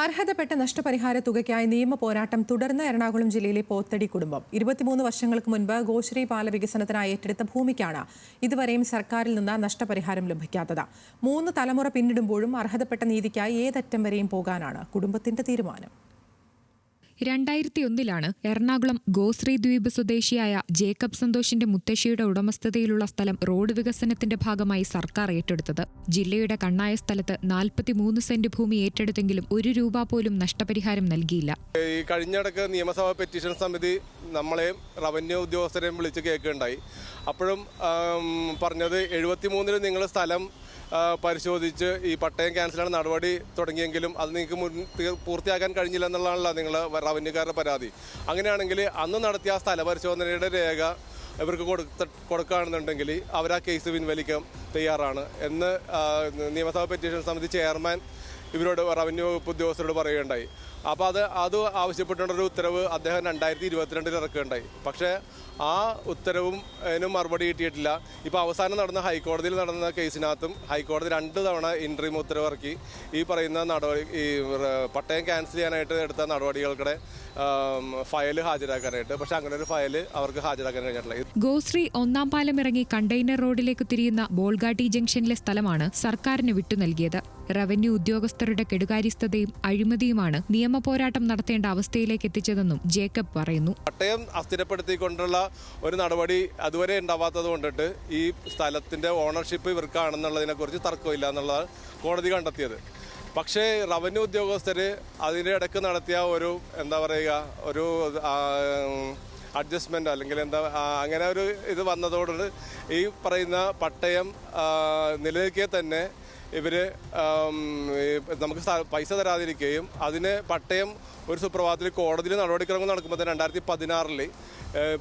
അർഹതപ്പെട്ട നഷ്ടപരിഹാര തുകയ്ക്കായി നിയമ പോരാട്ടം തുടർന്ന എറണാകുളം ജില്ലയിലെ പോത്തടി കുടുംബം 23 വർഷങ്ങൾക്ക് മുൻപ് ഗോശ്രീ പാല വികസനത്തിനായി ഏറ്റെടുത്ത ഭൂമിക്കാണ് ഇതുവരെയും സർക്കാരിൽ നിന്ന് നഷ്ടപരിഹാരം ലഭിക്കാത്തത്. 3 തലമുറ പിന്നിടുമ്പോഴും അർഹതപ്പെട്ട നീതിക്കായി ഏതറ്റം വരെയും പോകാനാണ് കുടുംബത്തിന്റെ തീരുമാനം. 2001 എറണാകുളം ഗോശ്രീ ദ്വീപ് സ്വദേശിയായ ജേക്കബ് സന്തോഷിന്റെ മുത്തശ്ശിയുടെ ഉടമസ്ഥതയിലുള്ള സ്ഥലം റോഡ് വികസനത്തിന്റെ ഭാഗമായി സർക്കാർ ഏറ്റെടുത്തത്. ജില്ലയുടെ കണ്ണായ സ്ഥലത്ത് 43 സെന്റ് ഭൂമി ഏറ്റെടുത്തെങ്കിലും 1 രൂപ പോലും നഷ്ടപരിഹാരം നൽകിയില്ല. ഈ കഴിഞ്ഞിടക്ക് നിയമസഭാ പെറ്റീഷൻ സമിതി നമ്മളെയും റവന്യൂ ഉദ്യോഗസ്ഥരെയും വിളിച്ച് കേൾക്കുകയുണ്ടായി. അപ്പോഴും പറഞ്ഞത് 73-ൽ നിങ്ങൾ സ്ഥലം പരിശോധിച്ച് ഈ പട്ടയം ക്യാൻസലാണ് നടപടി തുടങ്ങിയെങ്കിലും അത് നിങ്ങൾക്ക് പൂർത്തിയാക്കാൻ കഴിഞ്ഞില്ല എന്നുള്ളതാണല്ലോ നിങ്ങൾ റവന്യൂക്കാരുടെ പരാതി. അങ്ങനെയാണെങ്കിൽ അന്ന് നടത്തിയ ആ സ്ഥല പരിശോധനയുടെ രേഖ ഇവർക്ക് കൊടുക്കുകയാണെന്നുണ്ടെങ്കിൽ അവർ ആ കേസ് പിൻവലിക്കാൻ തയ്യാറാണ് എന്ന് നിയമസഭാ പെറ്റീഷൻ സമിതി ചെയർമാൻ ഇവരോട് റവന്യൂ വകുപ്പ് ഉദ്യോഗസ്ഥരോട് പറയുകയുണ്ടായി. അപ്പോൾ അത് ആവശ്യപ്പെട്ടുകൊണ്ടൊരു ഉത്തരവ് അദ്ദേഹം 2022 ഇറക്കുകയുണ്ടായി. പക്ഷേ ആ ഉത്തരവും മറുപടി കിട്ടിയിട്ടില്ല. ഇപ്പോൾ അവസാനം നടന്ന ഹൈക്കോടതിയിൽ നടന്ന കേസിനകത്തും ഹൈക്കോടതി 2 തവണ ഇൻട്രീം ഉത്തരവ് ഇറക്കി ഈ പറയുന്ന നടപടി ഈ പട്ടയം ക്യാൻസൽ ചെയ്യാനായിട്ട് എടുത്ത നടപടികൾക്കിടെ ഫയൽ ഹാജരാക്കാനായിട്ട്. പക്ഷെ അങ്ങനെ ഒരു ഫയൽ അവർക്ക് ഹാജരാക്കാൻ കഴിഞ്ഞിട്ടില്ല. ഗോശ്രീ 1-ാം പാലം ഇറങ്ങി കണ്ടെയ്നർ റോഡിലേക്ക് തിരിയുന്ന ബോൾഗാട്ടി ജംഗ്ഷനിലെ സ്ഥലമാണ് സർക്കാരിന് വിട്ടു നൽകിയത്. റവന്യൂ ഉദ്യോഗസ്ഥരുടെ കെടുകാര്യസ്ഥതയും അഴിമതിയുമാണ് നിയമ പോരാട്ടം നടത്തേണ്ട അവസ്ഥയിലേക്ക് എത്തിച്ചതെന്നും ജേക്കബ് പറയുന്നു. പട്ടയം അസ്ഥിരപ്പെടുത്തിക്കൊണ്ടുള്ള ഒരു നടപടി അതുവരെ ഉണ്ടാവാത്തത് കൊണ്ടിട്ട് ഈ സ്ഥലത്തിന്റെ ഓണർഷിപ്പ് ഇവർക്കാണെന്നുള്ളതിനെ കുറിച്ച് തർക്കമില്ല എന്നുള്ളതാണ് കോടതി കണ്ടെത്തിയത്. പക്ഷേ റവന്യൂ ഉദ്യോഗസ്ഥർ അതിൻ്റെ ഇടയ്ക്ക് നടത്തിയ ഒരു ഒരു അഡ്ജസ്റ്റ്മെൻറ്റ് അല്ലെങ്കിൽ അങ്ങനെ ഒരു ഇത് വന്നതോട് ഈ പറയുന്ന പട്ടയം നിലനിൽക്കെ തന്നെ ഇവർ നമുക്ക് പൈസ തരാതിരിക്കുകയും അതിന് പട്ടയം ഒരു സുപ്രഭാതത്തിൽ കോടതിയിൽ നടപടിക്രമം നടക്കുമ്പോൾ 2016-ൽ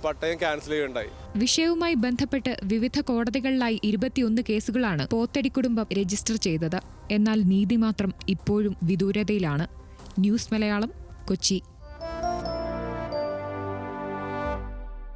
പട്ടയം ക്യാൻസൽ ചെയ്യുകയുണ്ടായി. വിഷയവുമായി ബന്ധപ്പെട്ട് വിവിധ കോടതികളിലായി 21 കേസുകളാണ് പോത്തടി കുടുംബം രജിസ്റ്റർ ചെയ്തത്. എന്നാൽ നീതി മാത്രം ഇപ്പോഴും വിദൂരതയിലാണ്. ന്യൂസ് മലയാളം, കൊച്ചി.